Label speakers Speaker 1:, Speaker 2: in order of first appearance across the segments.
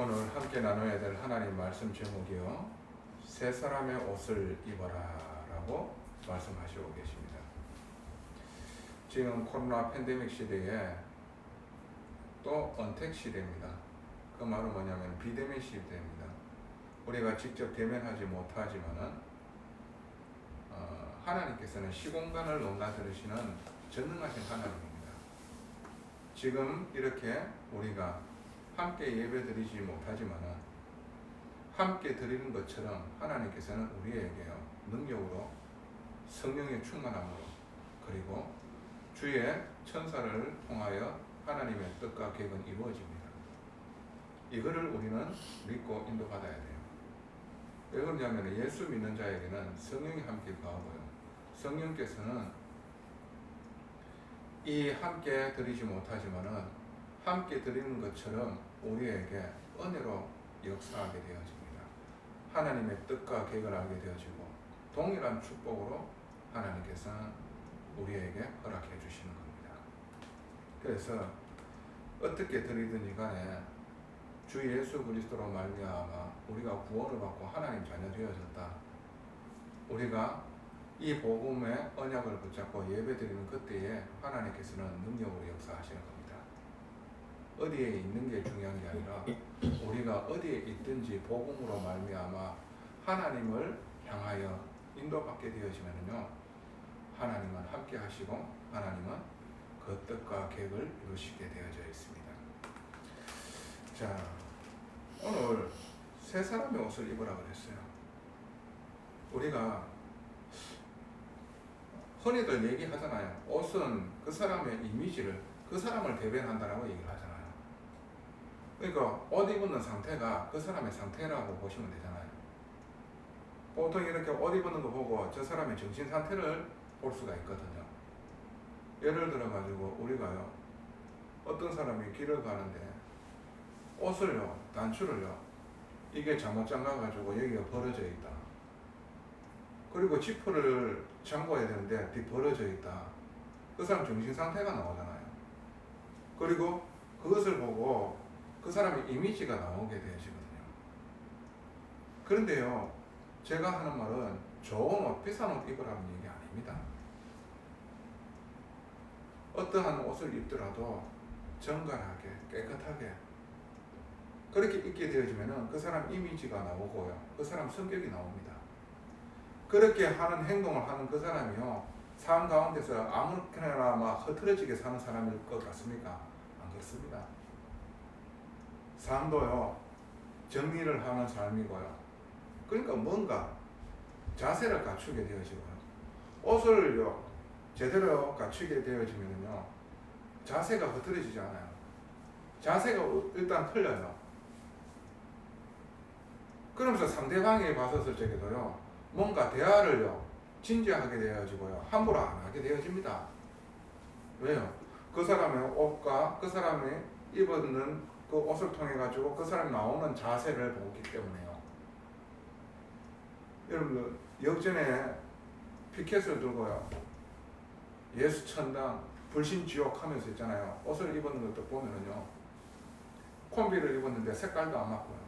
Speaker 1: 오늘 함께 나눠야 될 하나님 말씀 제목이요, 새 사람의 옷을 입어라 라고 말씀하시고 계십니다. 지금 코로나 팬데믹 시대에 또 언택 시대입니다. 그 말은 뭐냐면 비대면 시대입니다. 우리가 직접 대면하지 못하지만은 하나님께서는 시공간을 넘나들으시는 전능하신 하나님입니다. 지금 이렇게 우리가 함께 예배드리지 못하지만은 함께 드리는 것처럼 하나님께서는 우리에게요, 능력으로 성령의 충만함으로, 그리고 주의 천사를 통하여 하나님의 뜻과 계획은 이루어집니다. 이거를 우리는 믿고 인도받아야 돼요. 왜 그러냐면 예수 믿는 자에게는 성령이 함께 거하고요, 성령께서는 이 함께 드리지 못하지만은 함께 드리는 것처럼 우리에게 은혜로 역사하게 되어집니다. 하나님의 뜻과 계획을 알게 되어지고 동일한 축복으로 하나님께서는 우리에게 허락해 주시는 겁니다. 그래서 어떻게 드리든지 간에 주 예수 그리스도로 말미암아 우리가 구원을 받고 하나님 자녀 되어졌다, 우리가 이 복음의 언약을 붙잡고 예배드리는 그때에 하나님께서는 능력으로 역사하시는 겁니다. 어디에 있는 게 중요한 게 아니라 우리가 어디에 있든지 복음으로 말미암아 하나님을 향하여 인도받게 되어지면요, 하나님은 함께 하시고 하나님은 그 뜻과 계획을 이루시게 되어져 있습니다. 자, 오늘 새 사람의 옷을 입으라 그랬어요. 우리가 흔히들 얘기하잖아요. 옷은 그 사람의 이미지를, 그 사람을 대변한다라고 얘기를 하잖아요. 그러니까 옷 입는 상태가 그 사람의 상태라고 보시면 되잖아요. 보통 이렇게 옷 입는 거 보고 저 사람의 정신 상태를 볼 수가 있거든요. 예를 들어 가지고 우리가요, 어떤 사람이 길을 가는데 옷을요, 단추를요, 이게 잘못 잠가 가지고 여기가 벌어져 있다, 그리고 지퍼를 잠궈야 되는데 뒤 벌어져 있다, 그 사람 정신 상태가 나오잖아요. 그리고 그것을 보고 그 사람의 이미지가 나오게 되어지거든요. 그런데요, 제가 하는 말은 좋은 옷, 비싼 옷 입으라는 얘기 아닙니다. 어떠한 옷을 입더라도 정갈하게, 깨끗하게 그렇게 입게 되어지면은 그 사람 이미지가 나오고요, 그 사람 성격이 나옵니다. 그렇게 하는 행동을 하는 그 사람이요, 삶 가운데서 아무렇게나 막 흐트러지게 사는 사람일 것 같습니까? 안 그렇습니다. 삶도요, 정리를 하는 삶이고요. 그러니까 뭔가 자세를 갖추게 되어지고요, 옷을요 제대로 갖추게 되어지면요, 자세가 흐트러지지 않아요. 자세가 일단 틀려요. 그러면서 상대방이 봤었을 적에도요, 뭔가 대화를요 진지하게 되어지고요, 함부로 안 하게 되어집니다. 왜요? 그 사람의 옷과 그 사람이 입었는 그 옷을 통해 가지고 그 사람이 나오는 자세를 보기 때문에요. 여러분들 역전에 피켓을 들고요, 예수 천당 불신지옥 하면서 있잖아요. 옷을 입었는 것도 보면은요, 콤비를 입었는데 색깔도 안 맞고요,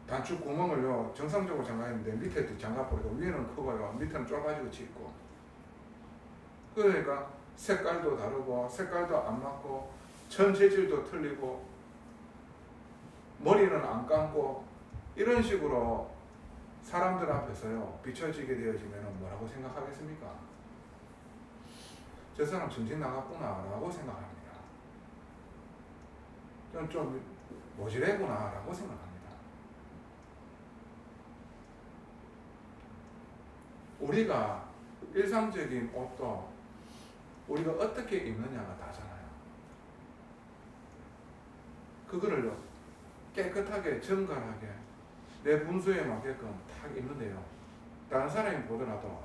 Speaker 1: 단추 구멍을요 정상적으로 잠가있는데 밑에도 잠가버리고 위에는 크고요, 밑에는 좁아지고 짙고, 그러니까 색깔도 다르고 색깔도 안 맞고 천 재질도 틀리고 머리는 안 감고 이런 식으로 사람들 앞에서요 비춰지게 되어지면 뭐라고 생각하겠습니까? 저 사람 정신 나갔구나 라고 생각합니다. 좀 모질해구나 라고 생각합니다. 우리가 일상적인 옷도 우리가 어떻게 입느냐가 다잖아요. 그거를 깨끗하게 정갈하게 내 분수에 맞게끔 탁 입는데요, 다른 사람이 보더라도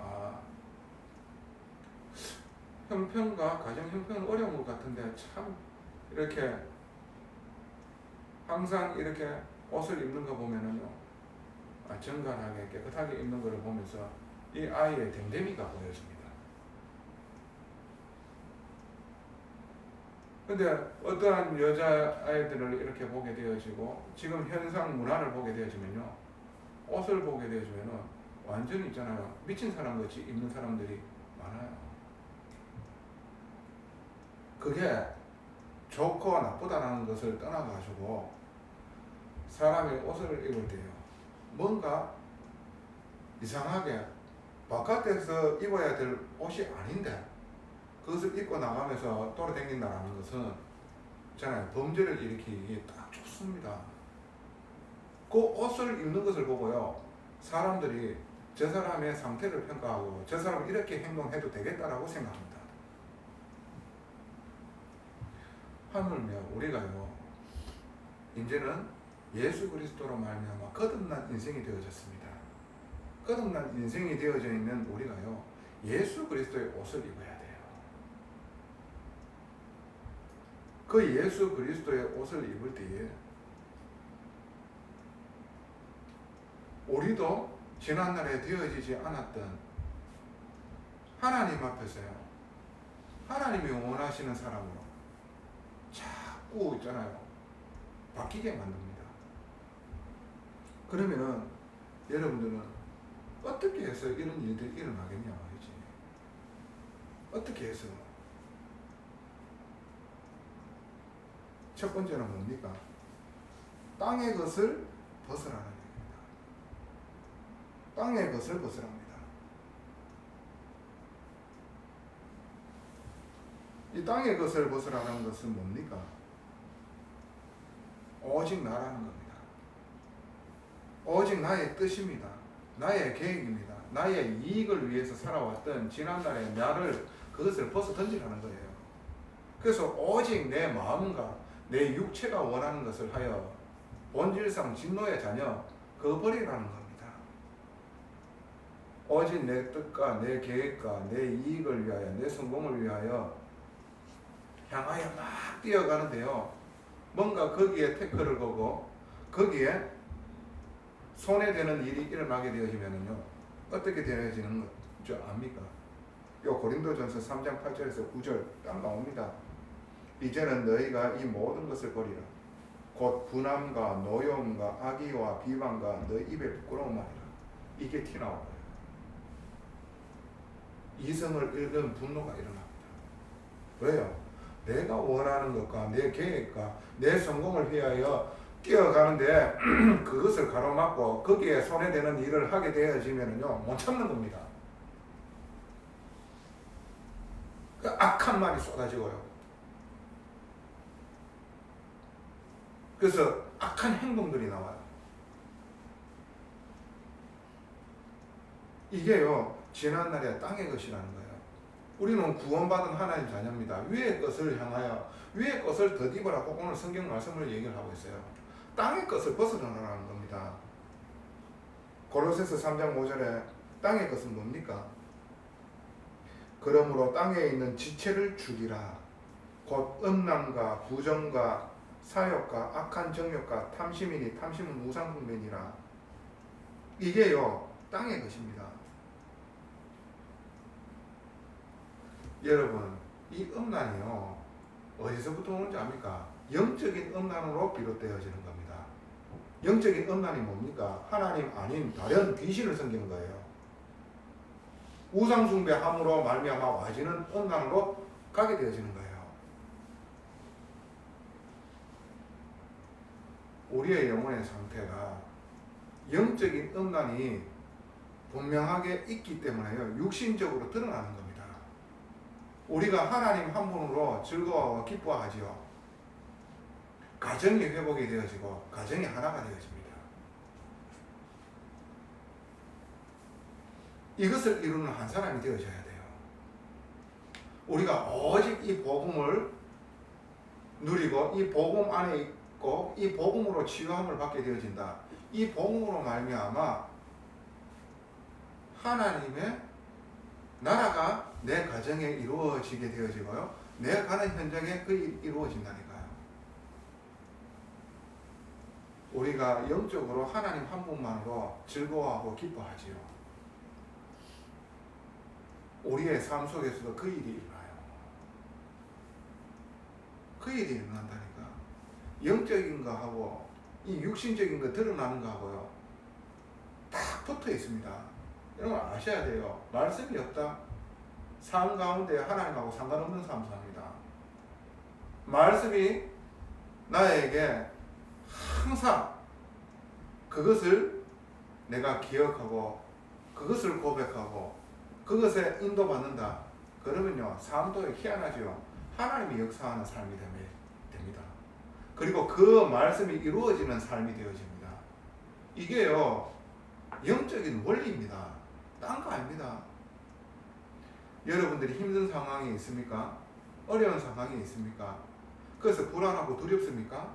Speaker 1: 형편과 가정 형편은 어려운 것 같은데 참 이렇게 항상 이렇게 옷을 입는 거 보면은요, 정갈하게 깨끗하게 입는 것을 보면서 이 아이의 댐댐이가 보여집니다. 근데 어떠한 여자아이들을 이렇게 보게 되어지고 지금 현상 문화를 보게 되어지면요, 옷을 보게 되어지면은 완전히 있잖아요, 미친 사람 같이 입는 사람들이 많아요. 그게 좋고 나쁘다는 것을 떠나가지고 사람이 옷을 입을 때요, 뭔가 이상하게 바깥에서 입어야 될 옷이 아닌데 그것을 입고 나가면서 돌아다닌다는 것은 있잖아요, 범죄를 일으키기 딱 좋습니다. 그 옷을 입는 것을 보고요, 사람들이 저 사람의 상태를 평가하고 저 사람은 이렇게 행동해도 되겠다라고 생각합니다. 하물며 우리가요, 이제는 예수 그리스도로 말미암아 거듭난 인생이 되어졌습니다. 거듭난 인생이 되어져 있는 우리가요, 예수 그리스도의 옷을 입어야 돼요. 그 예수 그리스도의 옷을 입을 때에 우리도 지난날에 되어지지 않았던 하나님 앞에서요, 하나님이 원하시는 사람으로 자꾸 있잖아요, 바뀌게 만듭니다. 그러면은 여러분들은 어떻게 해서 이런 일들이 일어나겠냐 말이지. 어떻게 해서? 첫 번째는 뭡니까? 땅의 것을 벗으라는 얘기입니다. 땅의 것을 벗으랍니다. 이 땅의 것을 벗으라는 것은 뭡니까? 오직 나라는 겁니다. 오직 나의 뜻입니다. 나의 계획입니다. 나의 이익을 위해서 살아왔던 지난날의 나를, 그것을 벗어 던지라는 거예요. 그래서 오직 내 마음과 내 육체가 원하는 것을 하여 본질상 진노의 자녀, 그거 버리라는 겁니다. 오직 내 뜻과 내 계획과 내 이익을 위하여, 내 성공을 위하여 향하여 막 뛰어가는데요, 뭔가 거기에 태클을 거고 거기에 손해되는 일이 일어나게 되어지면은요, 어떻게 되어지는 줄 압니까? 요 고린도전서 3장 8절에서 9절 딱 나옵니다. 이제는 너희가 이 모든 것을 버리라. 곧 분함과 노여움과 악의와 비방과 너희 입에 부끄러운 말이라. 이게 튀나와요. 이성을 잃은 분노가 일어납니다. 왜요? 내가 원하는 것과 내 계획과 내 성공을 위하여 뛰어가는데 그것을 가로막고 거기에 손해되는 일을 하게 되어지면요, 못 참는 겁니다. 그 악한 말이 쏟아지고요. 그래서 악한 행동들이 나와요. 이게요, 지난날의 땅의 것이라는 거예요. 우리는 구원받은 하나님 자녀입니다. 위의 것을 향하여 위의 것을 덧입으라고 오늘 성경 말씀을 얘기를 하고 있어요. 땅의 것을 벗어나라는 겁니다. 골로새서 3장 5절에 땅의 것은 뭡니까? 그러므로 땅에 있는 지체를 죽이라. 곧 음란과 부정과 사욕과 악한 정욕과 탐심이니 탐심은 우상숭배니라. 이게요, 땅의 것입니다. 여러분, 이 음란이요, 어디서부터 오는지 압니까? 영적인 음란으로 비롯되어지는 겁니다. 영적인 음란이 뭡니까? 하나님 아닌 다른 귀신을 섬기는 거예요. 우상숭배함으로 말미암아 와지는 음란으로 가게 되어지는 거예요. 우리의 영혼의 상태가 영적인 음란이 분명하게 있기 때문에요, 육신적으로 드러나는 겁니다. 우리가 하나님 한 분으로 즐거워하고 기뻐하지요. 가정이 회복이 되어지고 가정이 하나가 되어집니다. 이것을 이루는 한 사람이 되어져야 돼요. 우리가 오직 이 복음을 누리고 이 복음 안에 있고 이 복음으로 치유함을 받게 되어진다. 이 복음으로 말미암아 하나님의 나라가 내 가정에 이루어지게 되어지고요, 내가 가는 현장에 그 일이 이루어진다니까요. 우리가 영적으로 하나님 한 분만으로 즐거워하고 기뻐하지요. 우리의 삶 속에서도 그 일이 일어나요. 그 일이 일어난다니까. 영적인 거하고 이 육신적인 거 드러나는 거하고요 딱 붙어 있습니다. 여러분 아셔야 돼요. 말씀이 없다. 삶 가운데 하나님하고 상관없는 삶 삽니다. 말씀이 나에게 항상 그것을 내가 기억하고 그것을 고백하고 그것에 인도받는다. 그러면요 삶도 희한하죠. 하나님이 역사하는 삶이 됩니다. 그리고 그 말씀이 이루어지는 삶이 되어집니다. 이게요 영적인 원리입니다. 딴 거 아닙니다. 여러분들이 힘든 상황이 있습니까? 어려운 상황이 있습니까? 그래서 불안하고 두렵습니까?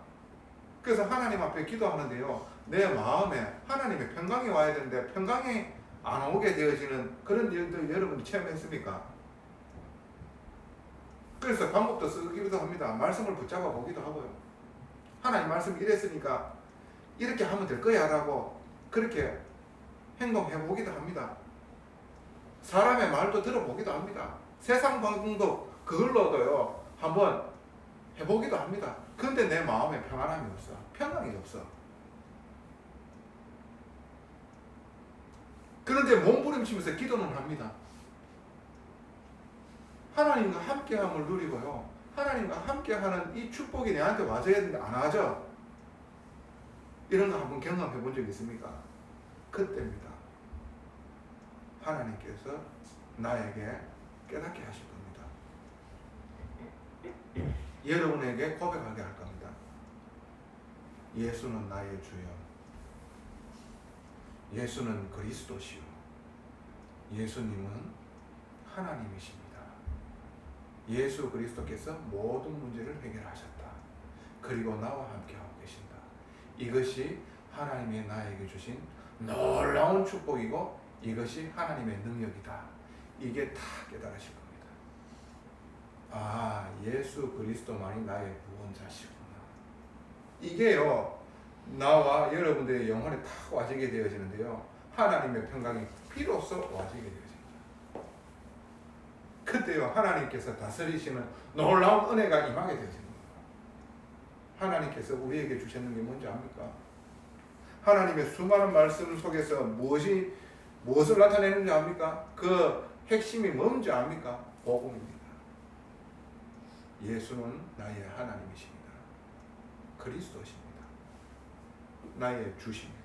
Speaker 1: 그래서 하나님 앞에 기도하는데요 내 마음에 하나님의 평강이 와야 되는데 평강이 안 오게 되어지는 그런 일들 여러분이 체험했습니까? 그래서 방법도 쓰기도 합니다. 말씀을 붙잡아 보기도 하고요. 하나님 말씀이 이랬으니까 이렇게 하면 될 거야 라고 그렇게 행동해 보기도 합니다. 사람의 말도 들어보기도 합니다. 세상 방법 그걸로도요 한번 해보기도 합니다. 근데 내 마음에 평안함이 없어. 평강이 없어. 그런데 몸부림치면서 기도는 합니다. 하나님과 함께함을 누리고요 하나님과 함께하는 이 축복이 내한테 와줘야 되는데 안 와죠. 이런 거 한번 경험해 본 적 있습니까? 그때입니다. 하나님께서 나에게 깨닫게 하실 겁니다. 여러분에게 고백하게 할 겁니다. 예수는 나의 주여. 예수는 그리스도시요. 예수님은 하나님이십니다. 예수 그리스도께서 모든 문제를 해결하셨다. 그리고 나와 함께하고 계신다. 이것이 하나님이 나에게 주신 놀라운 축복이고 이것이 하나님의 능력이다. 이게 다 깨달으실 겁니다. 아, 예수 그리스도만이 나의 구원자시구나. 이게요 나와 여러분들의 영혼에 탁 와지게 되어지는데요 하나님의 평강이 비로소 와지게 되어집니다. 그때요 하나님께서 다스리시는 놀라운 은혜가 임하게 되어집니다. 하나님께서 우리에게 주셨는 게 뭔지 압니까? 하나님의 수많은 말씀 속에서 무엇을 나타내는지 압니까? 그 핵심이 뭔지 압니까? 복음입니다. 예수는 나의 하나님이십니다. 그리스도십니다. 나의 주십니다.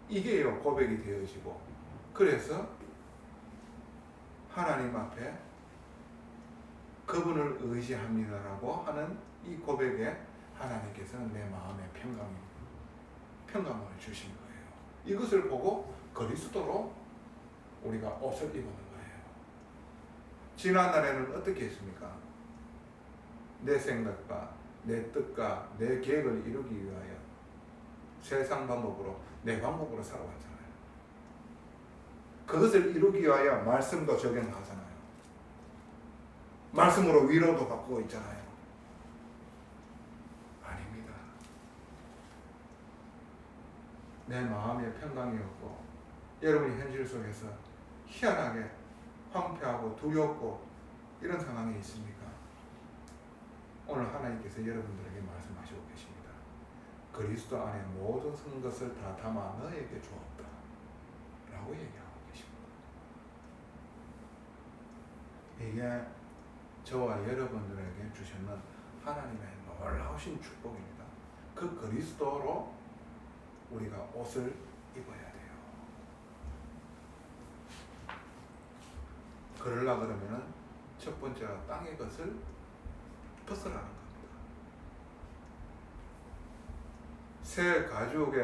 Speaker 1: 이게요 고백이 되어지고 그래서 하나님 앞에 그분을 의지합니다라고 하는 이 고백에 하나님께서는 내 마음에 평강을 주신 거예요. 이것을 보고 그리스도로 우리가 옷을 입는 거예요. 지난날에는 어떻게 했습니까? 내 생각과 내 뜻과 내 계획을 이루기 위하여 세상 방법으로 내 방법으로 살아왔잖아요. 그것을 이루기 위하여 말씀도 적용하잖아요. 말씀으로 위로도 받고 있잖아요. 아닙니다. 내 마음에 평강이 없고 여러분이 현실 속에서 희한하게 황폐하고 두렵고 이런 상황이 있습니까? 오늘 하나님께서 여러분들에게 말씀하시고 계십니다. 그리스도 안에 모든 것을 다 담아 너에게 주었다 라고 얘기하고 계십니다. 이게 저와 여러분들에게 주시는 하나님의 놀라우신 축복입니다. 그 그리스도로 우리가 옷을 입어야 돼요. 그러려 그러면은 첫 번째가 땅의 것을 벗어나는 겁니다. 새 가죽에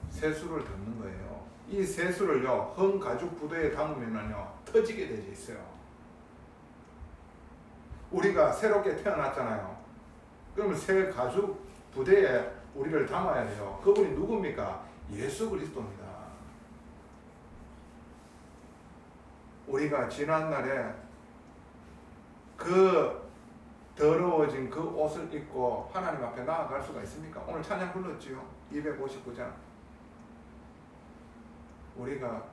Speaker 1: 새수를 담는 거예요. 이 새수를요 헌 가죽 부대에 담으면요 터지게 되어 있어요. 우리가 새롭게 태어났잖아요. 그러면 새 가죽 부대에 우리를 담아야 돼요. 그분이 누굽니까? 예수 그리스도입니다. 우리가 지난날에 그 더러워진 그 옷을 입고 하나님 앞에 나아갈 수가 있습니까? 오늘 찬양 불렀지요. 259장. 우리가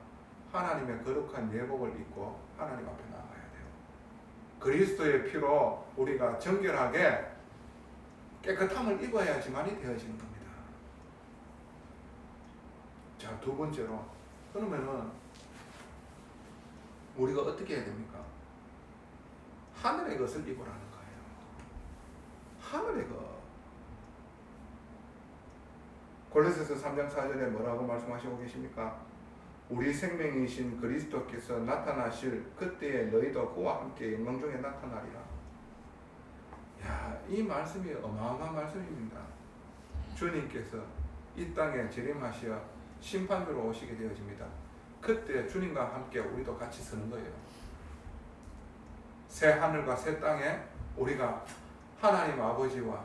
Speaker 1: 하나님의 거룩한 예복을 입고 하나님 앞에 나아가야 돼요. 그리스도의 피로 우리가 정결하게 깨끗함을 입어야지만이 되어지는 겁니다. 자, 두 번째로, 그러면은 우리가 어떻게 해야 됩니까? 하늘의 것을 입으라는 거예요. 하늘의 것. 골로새서 3장 4절에 뭐라고 말씀하시고 계십니까? 우리 생명이신 그리스도께서 나타나실 그때에 너희도 그와 함께 영광 중에 나타나리라. 야, 이 말씀이 어마어마한 말씀입니다. 주님께서 이 땅에 재림하시어 심판으로 오시게 되어집니다. 그때 주님과 함께 우리도 같이 서는 거예요. 새 하늘과 새 땅에 우리가 하나님 아버지와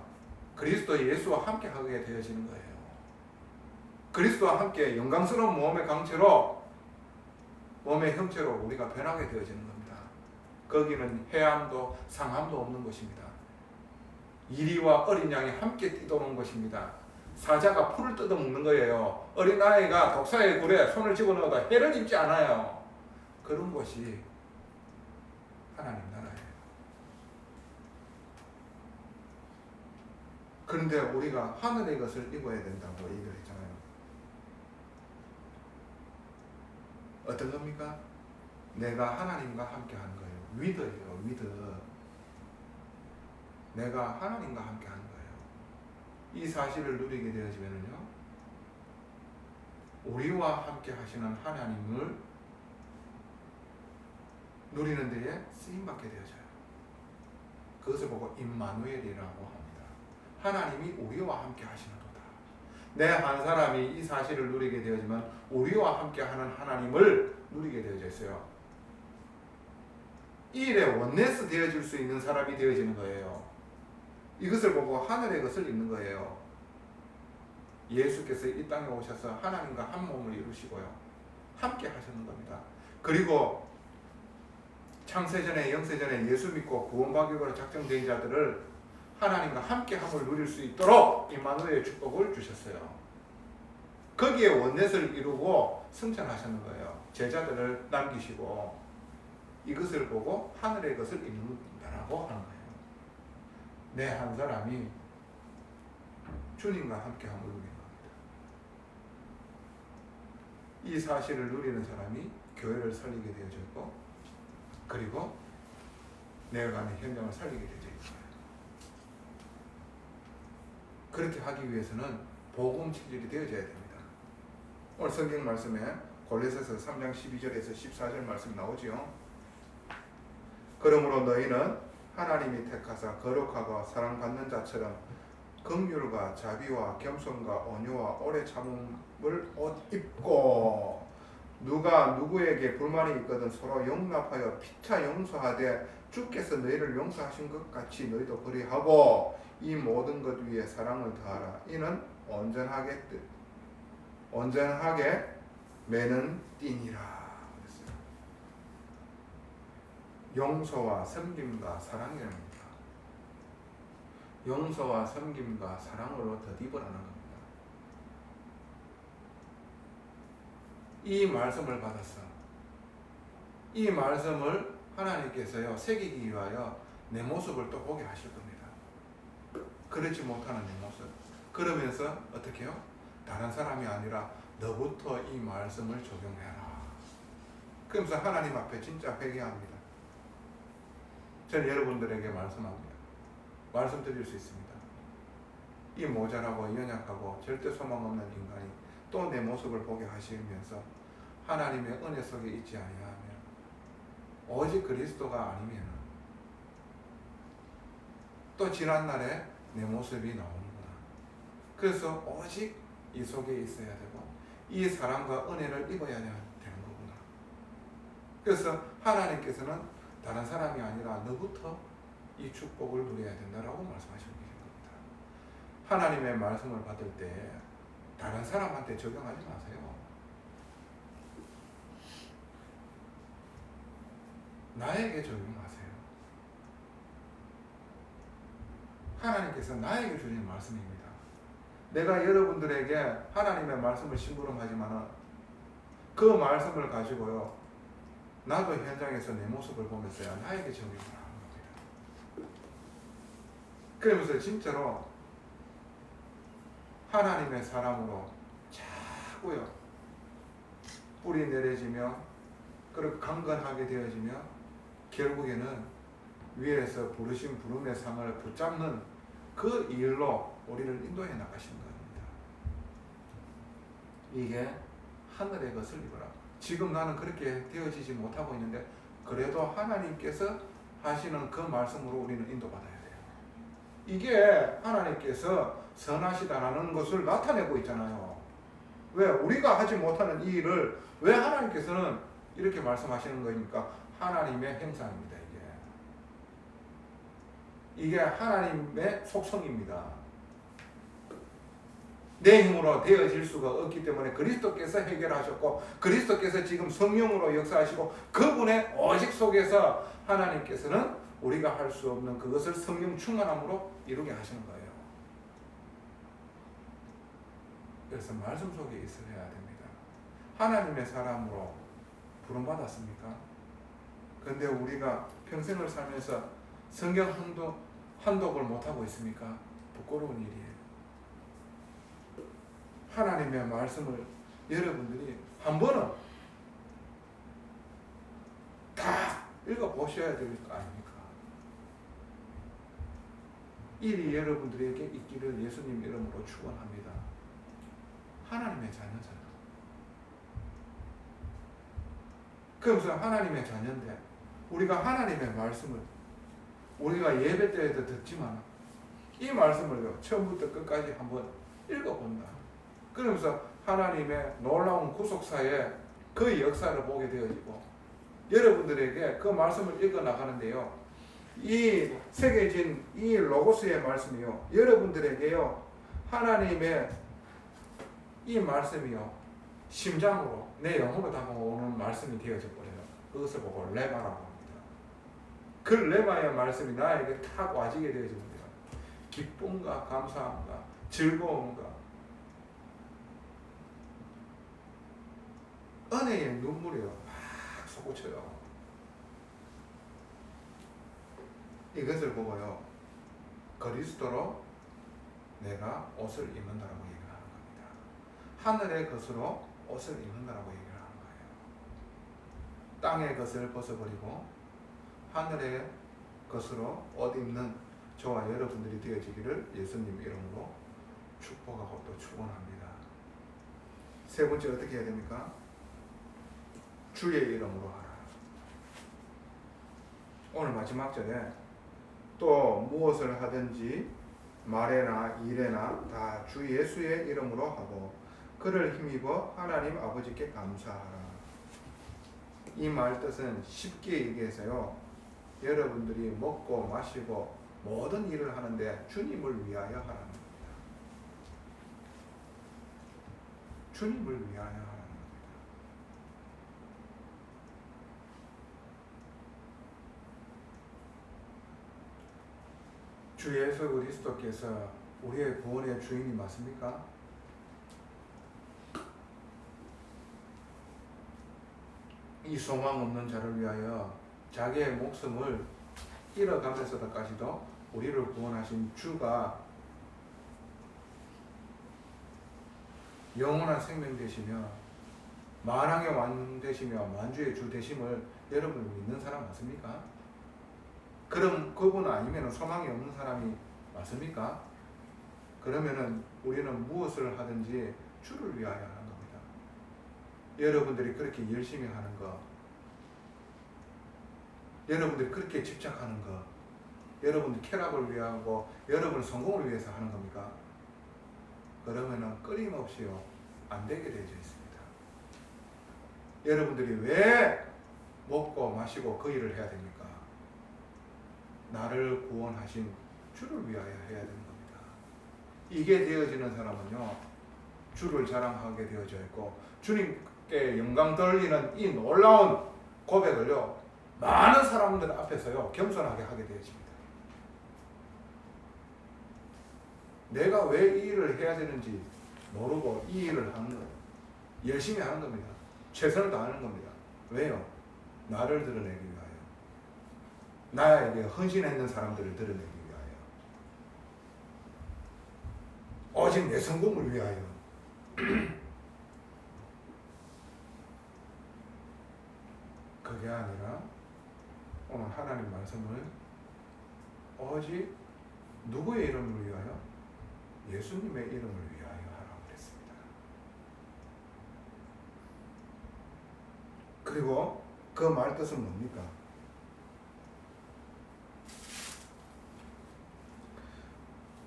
Speaker 1: 그리스도 예수와 함께 하게 되어지는 거예요. 그리스도와 함께 영광스러운 몸의 강체로, 몸의 형체로 우리가 변하게 되어지는 겁니다. 거기는 해함도 상함도 없는 것입니다. 이리와 어린 양이 함께 뛰도는 것입니다. 사자가 풀을 뜯어먹는 거예요. 어린아이가 독사의 굴에 손을 집어넣어도 해를 입지 않아요. 그런 것이 하나님 나라예요. 그런데 우리가 하늘의 것을 입어야 된다고 얘기를 했잖아요. 어떤 겁니까? 내가 하나님과 함께 하는 거예요. 위드예요. 위드. 내가 하나님과 함께 하는 거예요. 이 사실을 누리게 되어지면요, 우리와 함께 하시는 하나님을 누리는 데에 쓰임받게 되어져요. 그것을 보고 임마누엘이라고 합니다. 하나님이 우리와 함께 하시는도다. 내 한 사람이 이 사실을 누리게 되어지면 우리와 함께 하는 하나님을 누리게 되어져 있어요. 이 일에 원네스 되어질 수 있는 사람이 되어지는 거예요. 이것을 보고 하늘의 것을 입는 거예요. 예수께서 이 땅에 오셔서 하나님과 한 몸을 이루시고요, 함께 하시는 겁니다. 그리고 창세전에 영세전에 예수 믿고 구원받기로 작정된 자들을 하나님과 함께함을 누릴 수 있도록 임마누엘의 축복을 주셨어요. 거기에 원넷을 이루고 승천하셨는 거예요. 제자들을 남기시고 이것을 보고 하늘의 것을 입는다라고 하는 거예요. 내 한 사람이 주님과 함께함을 누리는 겁니다. 이 사실을 누리는 사람이 교회를 살리게 되어져 있고, 그리고 내어가는 현장을 살리게 되어져 있어요. 그렇게 하기 위해서는 복음 체질이 되어져야 됩니다. 오늘 성경 말씀에 골로새서 3장 12절에서 14절 말씀이 나오지요. 그러므로 너희는 하나님이 택하사 거룩하고 사랑받는 자처럼 긍휼과 자비와 겸손과 온유와 오래 참음을 옷 입고, 누가 누구에게 불만이 있거든 서로 용납하여 피차 용서하되 주께서 너희를 용서하신 것 같이 너희도 그리하고 이 모든 것 위에 사랑을 더하라. 이는 온전하게 매는 띠니라. 용서와 섬김과 사랑이랍니다. 용서와 섬김과 사랑으로 덧입으라는 겁니다. 이 말씀을 받았어. 이 말씀을 하나님께서요, 새기기 위하여 내 모습을 또 보게 하실 겁니다. 그렇지 못하는 내 모습. 그러면서 어떻게 해요? 다른 사람이 아니라 너부터 이 말씀을 적용해라. 그러면서 하나님 앞에 진짜 회개합니다. 저는 여러분들에게 말씀합니다. 말씀드릴 수 있습니다. 이 모자라고 연약하고 절대 소망 없는 인간이 또 내 모습을 보게 하시면서 하나님의 은혜 속에 있지 아니하면, 오직 그리스도가 아니면 또 지난날에 내 모습이 나오는구나. 그래서 오직 이 속에 있어야 되고 이 사랑과 은혜를 입어야 되는 거구나. 그래서 하나님께서는 다른 사람이 아니라 너부터 이 축복을 누려야 된다라고 말씀하시고 계신 겁니다. 하나님의 말씀을 받을 때 다른 사람한테 적용하지 마세요. 나에게 적용하세요. 하나님께서 나에게 주신 말씀입니다. 내가 여러분들에게 하나님의 말씀을 심부름하지만 그 말씀을 가지고요, 나도 현장에서 내 모습을 보면서 나에게 적용을 하는 겁니다. 그러면서 진짜로 하나님의 사람으로 자꾸요 뿌리 내려지며 그렇게 강건하게 되어지며 결국에는 위에서 부르신 부름의 상을 붙잡는 그 일로 우리를 인도해 나가시는 겁니다. 이게 하늘의 것을 입어라. 지금 나는 그렇게 되어지지 못하고 있는데 그래도 하나님께서 하시는 그 말씀으로 우리는 인도받아야 돼요. 이게 하나님께서 선하시다라는 것을 나타내고 있잖아요. 왜? 우리가 하지 못하는 이 일을 왜 하나님께서는 이렇게 말씀하시는 거니까 하나님의 행사입니다. 이게 하나님의 속성입니다. 내 힘으로 되어질 수가 없기 때문에 그리스도께서 해결하셨고 그리스도께서 지금 성령으로 역사하시고 그분의 오직 속에서 하나님께서는 우리가 할 수 없는 그것을 성령 충만함으로 이루게 하시는 거예요. 그래서 말씀 속에 있어야 됩니다. 하나님의 사람으로 부름받았습니까? 근데 우리가 평생을 살면서 성경 한독을 못하고 있습니까? 부끄러운 일이에요. 하나님의 말씀을 여러분들이 한 번은 다 읽어보셔야 될 거 아닙니까? 일이 여러분들에게 있기를 예수님 이름으로 축원합니다. 하나님의 자녀잖아. 그러면서 하나님의 자녀인데 우리가 하나님의 말씀을 우리가 예배 때에도 듣지만 이 말씀을 처음부터 끝까지 한번 읽어본다. 그러면서 하나님의 놀라운 구속사의 그 역사를 보게 되어지고 여러분들에게 그 말씀을 읽어 나가는데요. 이 새겨진 이 로고스의 말씀이요. 여러분들에게요. 하나님의 이 말씀이요. 심장으로 내 영으로 담아오는 말씀이 되어져 버려요. 그것을 보고 레마라고 합니다. 그 레마의 말씀이 나에게 탁 와지게 되어집니다. 기쁨과 감사함과 즐거움과 은혜의 눈물이요. 막 솟구쳐요. 이것을 보고요. 그리스도로 내가 옷을 입는다라고 얘기를 하는 겁니다. 하늘의 것으로 옷을 입는다라고 얘기를 하는 거예요. 땅의 것을 벗어버리고 하늘의 것으로 옷 입는 저와 여러분들이 되어지기를 예수님 이름으로 축복하고 또 축원합니다. 세 번째 어떻게 해야 됩니까? 주의 이름으로 하라. 오늘 마지막 절에 또 무엇을 하든지 말에나 일에나 다 주 예수의 이름으로 하고 그를 힘입어 하나님 아버지께 감사하라. 이 말 뜻은 쉽게 얘기해서요. 여러분들이 먹고 마시고 모든 일을 하는데 주님을 위하여 하라는 겁니다. 주님을 위하여 하라는 겁니다. 주 예수 그리스도께서 우리의 구원의 주인이 맞습니까? 이 소망 없는 자를 위하여 자기의 목숨을 잃어가면서까지도 우리를 구원하신 주가 영원한 생명 되시며 만왕의 왕 되시며 만주의 주 되심을 여러분 믿는 사람 맞습니까? 그럼 그분 아니면 소망이 없는 사람이 맞습니까? 그러면은 우리는 무엇을 하든지 주를 위하여 하는 겁니다. 여러분들이 그렇게 열심히 하는 거, 여러분들이 그렇게 집착하는 거, 여러분들 쾌락을 위하고 여러분 성공을 위해서 하는 겁니까? 그러면은 끊임없이요 안 되게 되어 있습니다. 여러분들이 왜 먹고 마시고 그 일을 해야 됩니까? 나를 구원하신 주를 위하여 해야 되는 겁니다. 이게 되어지는 사람은요 주를 자랑하게 되어져 있고 주님께 영광 돌리는 이 놀라운 고백을요 많은 사람들 앞에서요 겸손하게 하게 되어집니다. 내가 왜 이 일을 해야 되는지 모르고 이 일을 하는 거예요. 열심히 하는 겁니다. 최선을 다하는 겁니다. 왜요? 나를 드러내기 위하여. 나에게 헌신했는 사람들을 드러내기 위하여. 오직 내 성공을 위하여. 그게 아니라 오늘 하나님 말씀을 오직 누구의 이름을 위하여? 예수님의 이름을 위하여 하라고 그랬습니다. 그리고 그 말 뜻은 뭡니까?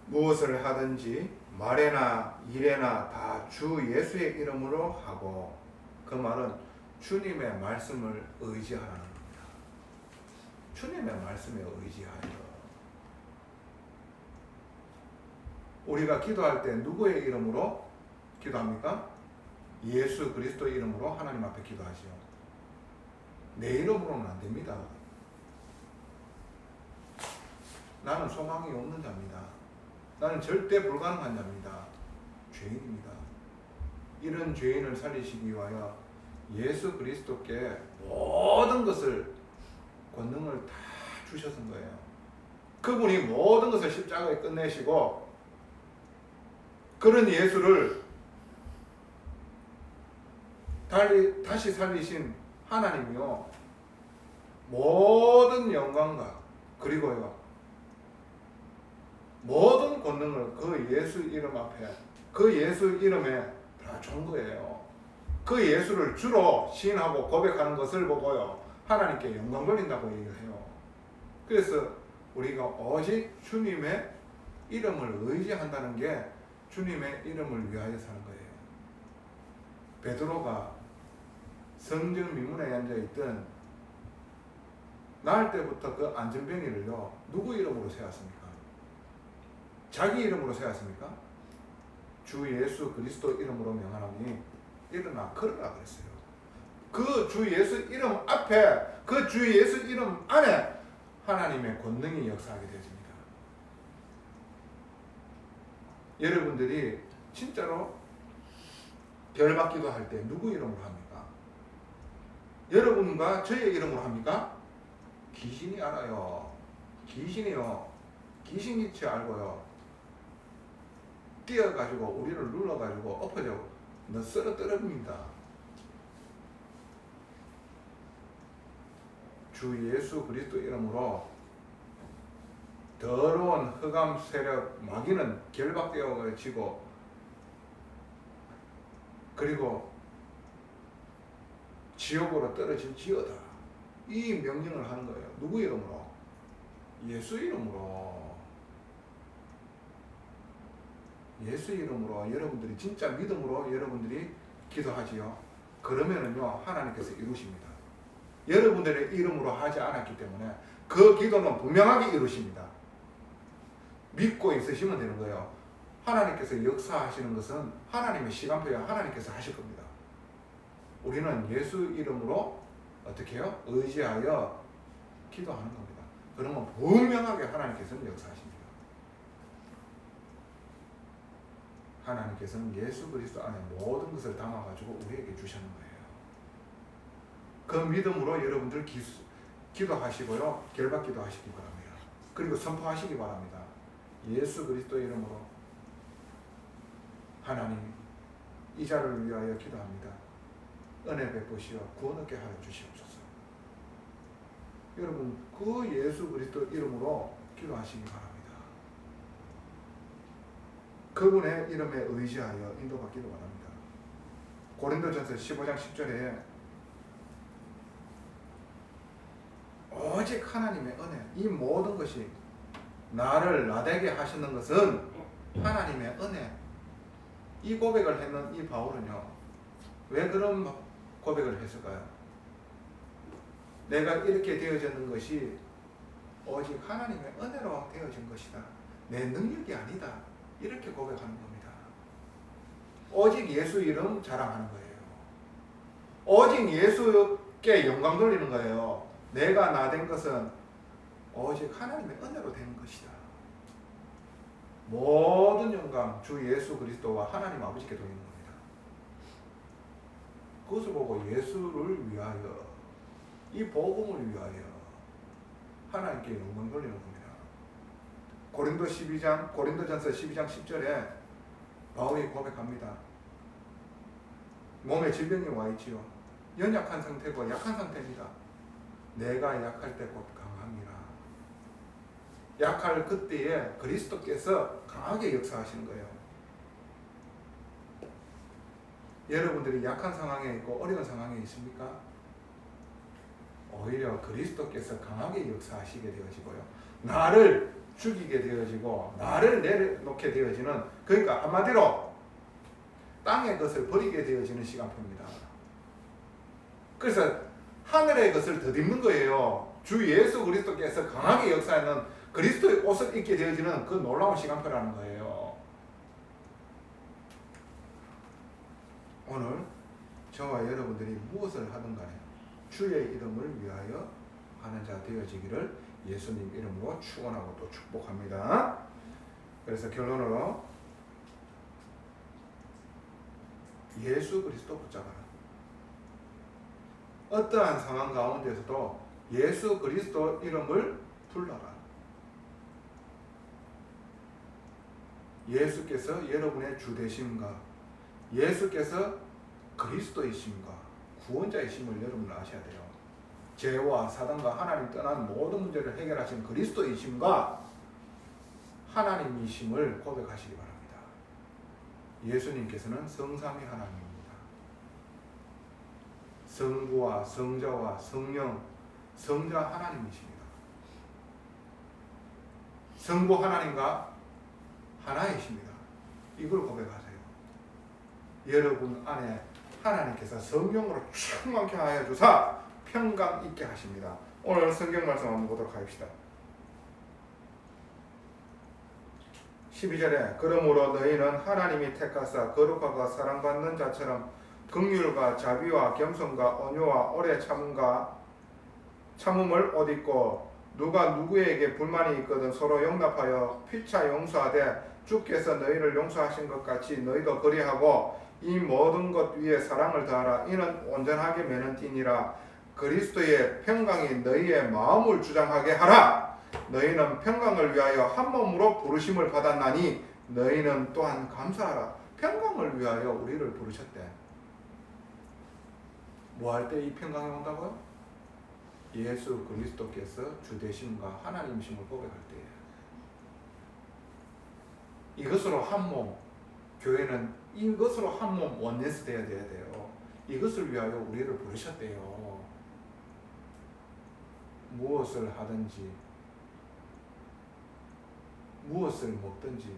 Speaker 1: 무엇을 하든지 말에나 일에나 다 주 예수의 이름으로 하고, 그 말은 주님의 말씀을 의지하라는 겁니다. 주님의 말씀에 의지하여. 우리가 기도할 때 누구의 이름으로 기도합니까? 예수 그리스도 이름으로 하나님 앞에 기도하지요. 내 이름으로는 안 됩니다. 나는 소망이 없는 자입니다. 나는 절대 불가능한 자입니다. 죄인입니다. 이런 죄인을 살리시기 위하여 예수 그리스도께 모든 것을, 권능을 다 주셨은 거예요. 그분이 모든 것을 십자가에 끝내시고, 그런 예수를 다시 살리신 하나님이요, 모든 영광과 그리고요 모든 권능을 그 예수 이름 앞에, 그 예수 이름에 다 준 거예요. 그 예수를 주로 시인하고 고백하는 것을 보고요, 하나님께 영광 돌린다고 얘기를 해요. 그래서 우리가 오직 주님의 이름을 의지한다는 게 주님의 이름을 위하여 사는 거예요. 베드로가 성전 미문에 앉아있던 날 때부터 그 안전병이를요, 누구 이름으로 세웠습니까? 자기 이름으로 세웠습니까? 주 예수 그리스도 이름으로 명하노니 일어나 걸으라 그랬어요. 그 주 예수 이름 앞에, 그 주 예수 이름 안에 하나님의 권능이 역사하게 되어집니다. 여러분들이 진짜로 결박기도 할 때 누구 이름으로 합니까? 여러분과 저의 이름으로 합니까? 귀신이 알아요. 귀신이요, 귀신기치 알고요, 뛰어가지고 우리를 눌러가지고 엎어져 너 쓰러뜨립니다. 주 예수 그리스도 이름으로 더러운 흑암 세력 마귀는 결박되어지고, 그리고 지옥으로 떨어질지어다, 이 명령을 하는 거예요. 누구 이름으로? 예수 이름으로. 예수 이름으로 여러분들이 진짜 믿음으로 여러분들이 기도하지요. 그러면은요, 하나님께서 이루십니다. 여러분들의 이름으로 하지 않았기 때문에 그 기도는 분명하게 이루십니다. 믿고 있으시면 되는 거예요. 하나님께서 역사하시는 것은 하나님의 시간표에 하나님께서 하실 겁니다. 우리는 예수 이름으로 어떻게 해요? 의지하여 기도하는 겁니다. 그러면 분명하게 하나님께서는 역사하십니다. 하나님께서는 예수 그리스도 안에 모든 것을 담아가지고 우리에게 주시는 거예요. 그 믿음으로 여러분들 기도하시고요, 결박기도 하시기 바랍니다. 그리고 선포하시기 바랍니다. 예수 그리스도 이름으로 하나님, 이 자를 위하여 기도합니다. 은혜 베푸시어 구원 얻게 하여 주시옵소서. 여러분, 그 예수 그리스도 이름으로 기도하시기 바랍니다. 그분의 이름에 의지하여 인도받기를 바랍니다. 고린도전서 15장 10절에 오직 하나님의 은혜, 이 모든 것이 나를 나되게 하시는 것은 하나님의 은혜, 이 고백을 했는 이 바울은요, 왜 그런 고백을 했을까요? 내가 이렇게 되어졌는 것이 오직 하나님의 은혜로 되어진 것이다, 내 능력이 아니다, 이렇게 고백하는 겁니다. 오직 예수 이름 자랑하는 거예요. 오직 예수께 영광 돌리는 거예요. 내가 나 된 것은 오직 하나님의 은혜로 된 것이다. 모든 영광 주 예수 그리스도와 하나님 아버지께 돌리는 겁니다. 그것을 보고 예수를 위하여, 이 복음을 위하여 하나님께 영광 돌리는 겁니다. 고린도전서 12장 10절에 바울이 고백합니다. 몸에 질병이 와 있지요. 연약한 상태고 약한 상태입니다. 내가 약할 때 곧 강함이라. 약할 그때에 그리스도께서 강하게 역사하시는 거예요. 여러분들이 약한 상황에 있고 어려운 상황에 있습니까? 오히려 그리스도께서 강하게 역사하시게 되어지고요. 나를 죽이게 되어지고 나를 내려놓게 되어지는, 그러니까 한마디로 땅의 것을 버리게 되어지는 시간표입니다. 그래서 하늘의 것을 덧입는 거예요. 주 예수 그리스도께서 강하게 역사하는 그리스도의 옷을 입게 되어지는 그 놀라운 시간표라는 거예요. 오늘 저와 여러분들이 무엇을 하든 간에 주의 이름을 위하여 하는 자 되어지기를 예수님 이름으로 축원하고 또 축복합니다. 그래서 결론으로 예수 그리스도 붙잡아라. 어떠한 상황 가운데서도 예수 그리스도 이름을 불러라. 예수께서 여러분의 주 되심과 예수께서 그리스도이심과 구원자이심을 여러분 아셔야 돼요. 죄와 사단과 하나님 떠난 모든 문제를 해결하신 그리스도이심과 하나님이심을 고백하시기 바랍니다. 예수님께서는 성삼위 하나님입니다. 성부와 성자와 성령, 성자 하나님이십니다. 성부 하나님과 하나이십니다. 이걸 고백하세요. 여러분 안에 하나님께서 성령으로 충만케 하여 주사 평강 있게 하십니다. 오늘 성경 말씀 한번 보도록 하십시다. 12절에 그러므로 너희는 하나님이 택하사 거룩하고 사랑받는 자처럼 긍휼과 자비와 겸손과 온유와 오래 참음을 옷 입고 누가 누구에게 불만이 있거든 서로 용납하여 피차 용서하되 주께서 너희를 용서하신 것 같이 너희도 그리하고 이 모든 것 위에 사랑을 더하라. 이는 온전하게 매는 띠니라. 그리스도의 평강이 너희의 마음을 주장하게 하라. 너희는 평강을 위하여 한 몸으로 부르심을 받았나니 너희는 또한 감사하라. 평강을 위하여 우리를 부르셨대. 뭐 할 때 이 평강이 온다고요? 예수 그리스도께서 주 되심과 하나님이심을 고백할 때예요. 이것으로 한 몸, 교회는 이것으로 한 몸 원네스 돼야 돼요. 이것을 위하여 우리를 부르셨대요. 무엇을 하든지 무엇을 먹든지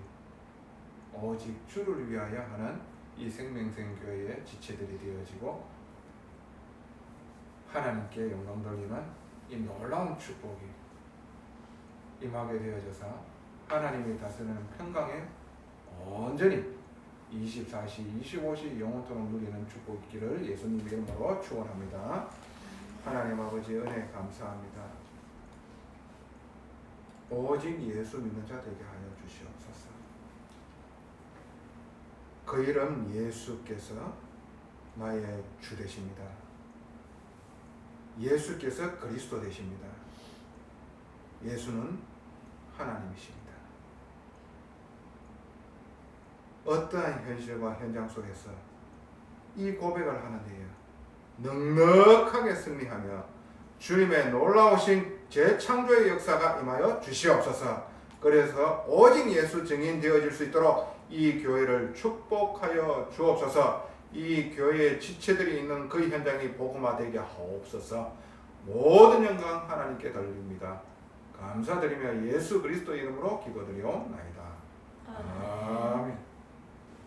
Speaker 1: 오직 주를 위하여 하는 이 생명생교회의 지체들이 되어지고 하나님께 영광 돌리는 이 놀라운 축복이 임하게 되어져서 하나님이 다스리는 평강에 온전히 24시 25시 영원토록 누리는 축복이 있기를 예수님 이름으로 축원합니다. 하나님 아버지 은혜 감사합니다. 오직 예수 믿는 자 되게 하여 주시옵소서. 그 이름 예수께서 나의 주 되십니다. 예수께서 그리스도 되십니다. 예수는 하나님이십니다. 어떠한 현실과 현장 속에서 이 고백을 하는데요, 넉넉하게 승리하며 주님의 놀라우신 재창조의 역사가 임하여 주시옵소서. 그래서 오직 예수 증인 되어질 수 있도록 이 교회를 축복하여 주옵소서. 이 교회의 지체들이 있는 그 현장이 복음화되게 하옵소서. 모든 영광 하나님께 돌립니다. 감사드리며 예수 그리스도 이름으로 기도드리옵나이다. 아멘.